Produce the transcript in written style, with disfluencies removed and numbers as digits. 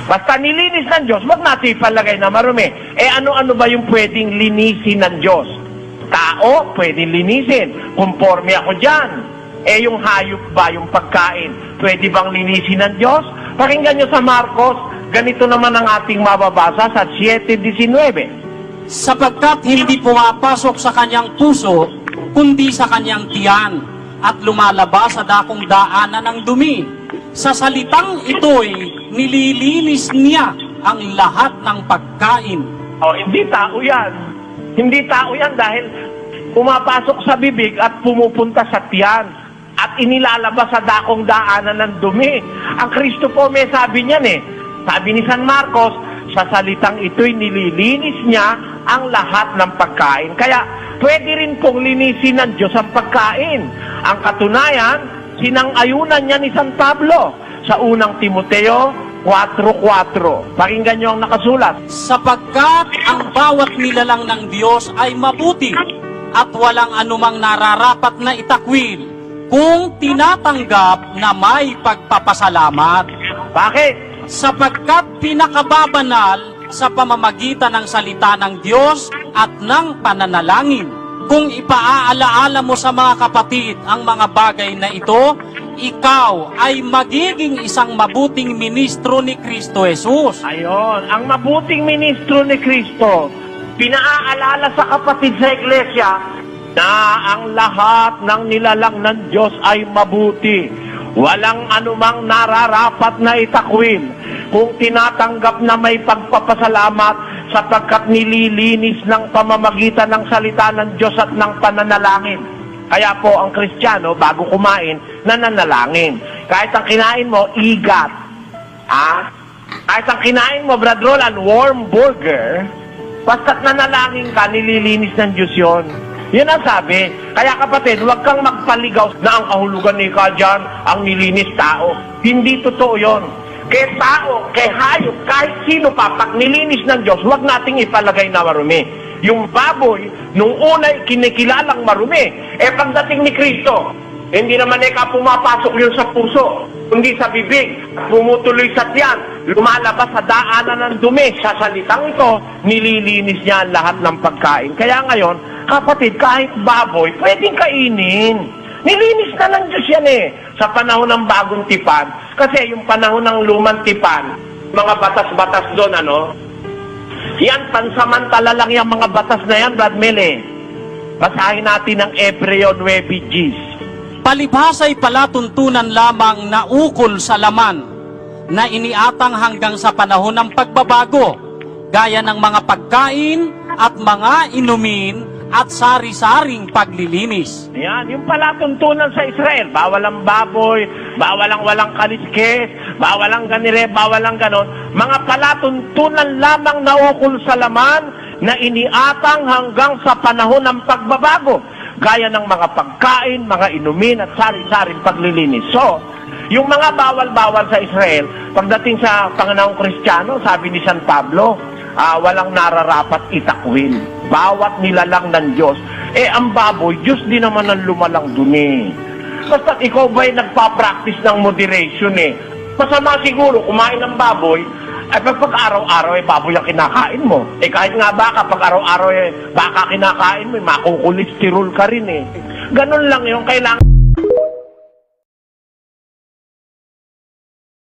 Basta nilinis ng Diyos, wag natin ipalagay na marumi. Eh ano-ano ba yung pwedeng linisin ng Diyos? Tao, pwedeng linisin. Conforme ako dyan. Eh yung hayop ba, yung pagkain, pwede bang linisin ng Diyos? Pakinggan nyo sa Marcos, ganito naman ang ating mababasa sa 7:19. Sapagkat hindi pumapasok sa kanyang puso, kundi sa kanyang tiyan, at lumalabas sa dakong daanan ng dumi. Sa salitang ito'y nililinis niya ang lahat ng pagkain. Oh, hindi tao yan. Hindi tao yan dahil pumapasok sa bibig at pumupunta sa tiyan at inilalabas sa dakong daanan ng dumi. Ang Kristo po may sabi niyan eh. Sabi ni San Marcos, sa salitang ito'y nililinis niya ang lahat ng pagkain. Kaya pwede rin pong linisin ng Diyos ang pagkain. Ang katunayan, sinang-ayunan niya ni San Pablo sa unang Timoteo 4:4. Pakinggan niyo ang nakasulat. Sapagkat ang bawat nilalang ng Diyos ay mabuti at walang anumang nararapat na itakwil kung tinatanggap na may pagpapasalamat. Bakit? Sapagkat pinakababanal sa pamamagitan ng salita ng Diyos at ng pananalangin. Kung ipaaalaala mo sa mga kapatid ang mga bagay na ito, ikaw ay magiging isang mabuting ministro ni Kristo Jesus. Ayon, ang mabuting ministro ni Kristo, pinaaalala sa kapatid sa iglesia na ang lahat ng nilalang ng Diyos ay mabuti. Walang anumang nararapat na itakwil kung tinatanggap na may pagpapasalamat sapagkat nililinis ng pamamagitan ng salita ng Diyos at ng pananalangin. Kaya po ang Kristiyano, bago kumain, nananalangin. Kahit ang kinain mo, igat. Kahit ang kinain mo, Brad Roland, warm burger, basta't nanalangin ka, nililinis ng Diyos yun. Yun ang sabi. Kaya kapatid, huwag kang magpaligaw na ang kahulugan ni ka dyan, ang nilinis tao. Hindi totoo yun. Kay tao, kay hayop, kahit sino pa, pag nilinis ng Diyos, huwag nating ipalagay na marumi. Yung baboy, nung una'y kinikilalang marumi, pagdating ni Kristo, hindi naman pumapasok yun sa puso, kundi sa bibig, pumutuloy sa tiyan, lumalabas sa daanan ng dumi. Sa salitang ito, nililinis niya ang lahat ng pagkain. Kaya ngayon, kapatid, kahit baboy, pwedeng kainin. Nilinis na ng Diyos yan sa panahon ng bagong tipan. Kasi yung panahon ng lumang tipan, mga batas-batas doon, yan, pansamantala lang yung mga batas na yan, Brad Mel. Basahin natin ang Hebreo 9:10. Palibhasa'y palatuntunan lamang na ukol sa laman na iniatang hanggang sa panahon ng pagbabago, gaya ng mga pagkain at mga inumin at sari-saring paglilinis. Yan, yung palatuntunan sa Israel, bawal ang baboy, bawal ang walang kaliskes, bawal ang ganire, bawal ang ganon. Mga palatuntunan lamang na ukol sa laman na iniatang hanggang sa panahon ng pagbabago, gaya ng mga pagkain, mga inumin at sari-saring paglilinis. So, yung mga bawal-bawal sa Israel, pagdating sa panganahong Kristiyano, sabi ni San Pablo, walang nararapat itakwil. Bawat nilalang ng Diyos. Ang baboy, Diyos din naman ang lumalang duni. Basta ikaw ba'y nagpa-practice ng moderation Masama siguro kumain ng baboy, pag araw-araw baboy ang kinakain mo. Kahit nga baka, pag araw-araw baka kinakain mo, makukolesterol ka rin Ganun lang yung kailangan.